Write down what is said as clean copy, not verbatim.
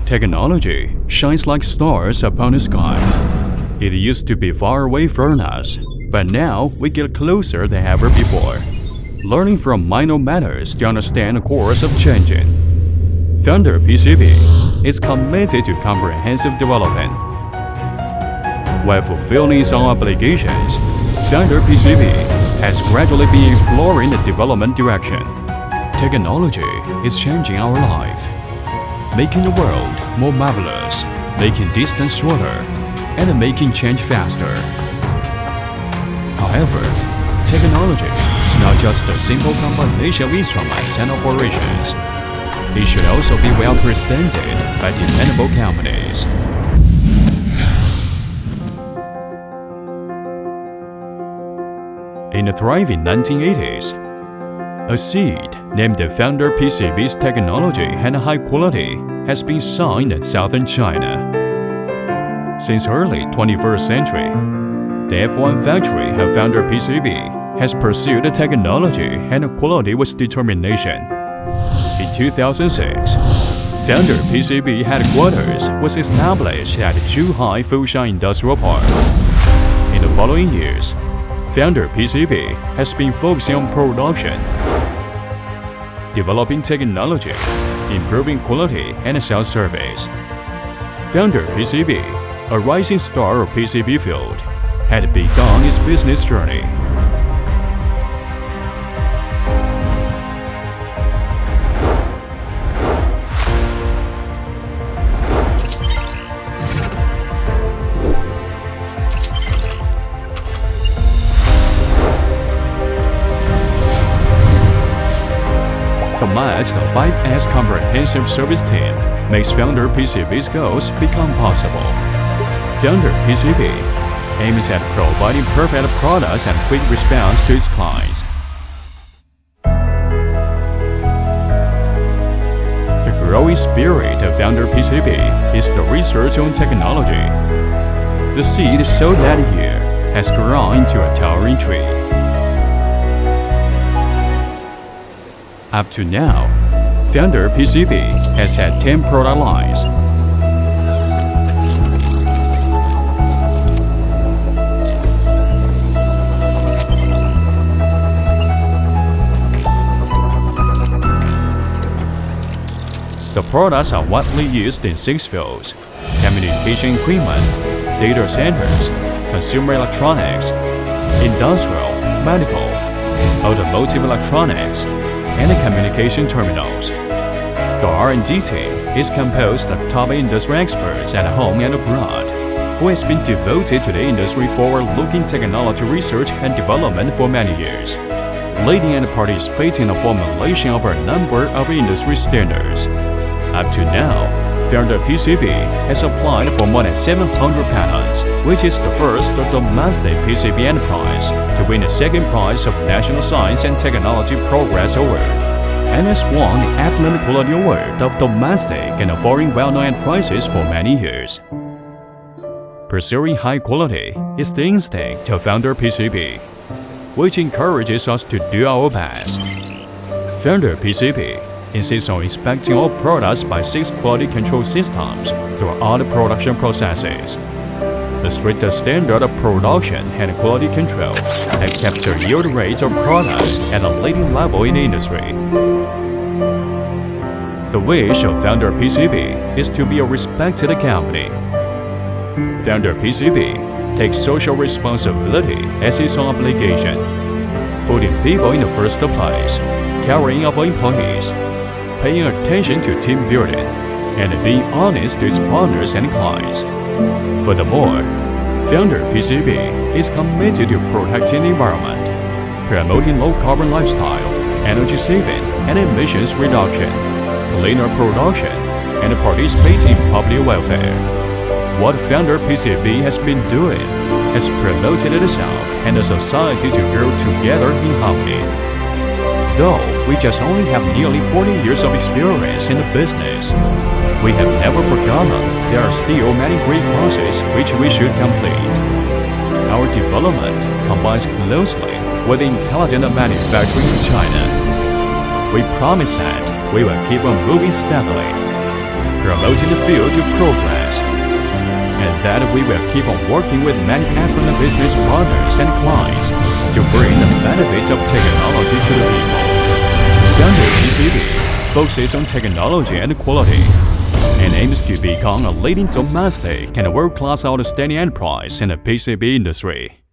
Technology shines like stars upon the sky. It used to be far away from us, but now we get closer than ever before, learning from minor matters to understand the course of changing. Founder PCB is committed to comprehensive development. While fulfilling its own obligations, Founder PCB has gradually been exploring the development direction. Technology is changing our life, making the world more marvelous, making distance shorter, and making change faster. However, technology is not just a simple combination of instruments and operations. It should also be well presented by dependable companies. In the thriving 1980s, a seed named the Founder PCB's technology and high quality has been sown in southern China. Since early 21st century, the F1 factory of Founder PCB has pursued the technology and quality with determination. In 2006, Founder PCB headquarters was established at Zhuhai Huafa Industrial Park. In the following years, Founder PCB has been focusing on production, developing technology, improving quality and sales service. Founder PCB, a rising star of PCB field, had begun its business journey. The match the 5S comprehensive service team makes Founder PCB's goals become possible. Founder PCB aims at providing perfect products and quick response to its clients. The growing spirit of Founder PCB is the research on technology. The seed sown that year has grown into a towering tree. Up to now, Founder PCB has had 10 product lines. The products are widely used in 6 fields: communication equipment, data centers, consumer electronics, industrial, medical, automotive electronics, and communication terminals. The R&D team is composed of top industry experts at home and abroad, who has been devoted to the industry forward-looking technology research and development for many years, leading and participating in the formulation of a number of industry standards. Up to now, Founder PCB has applied for more than 700 patents, which is the first domestic PCB enterprise to win the second prize of National Science and Technology Progress Award, and has won the Excellent Quality Award of domestic and foreign well-known enterprises for many years. Pursuing high quality is the instinct of Founder PCB, which encourages us to do our best. Founder PCB insists on inspecting all products by 6 quality control systems throughout the production processes. The strictest standard of production and quality control have kept the yield rates of products at a leading level in the industry. The wish of Founder PCB is to be a respected company. Founder PCB takes social responsibility as its obligation, putting people in the first place, caring of employees, paying attention to team building, and being honest to its partners and clients. Furthermore, Founder PCB is committed to protecting the environment, promoting low-carbon lifestyle, energy saving and emissions reduction, cleaner production, and participating in public welfare. What Founder PCB has been doing has promoted itself and the society to grow together in harmony. Though we just only have nearly 40 years of experience in the business, we have never forgotten there are still many great causes which we should complete. Our development combines closely with intelligent manufacturing in China. We promise that we will keep on moving steadily, promoting the field to progress, and that we will keep on working with many excellent business partners and clients to bring the benefits of technology to the people. Founder PCB focuses on technology and quality and aims to become a leading domestic and world-class outstanding enterprise in the PCB industry.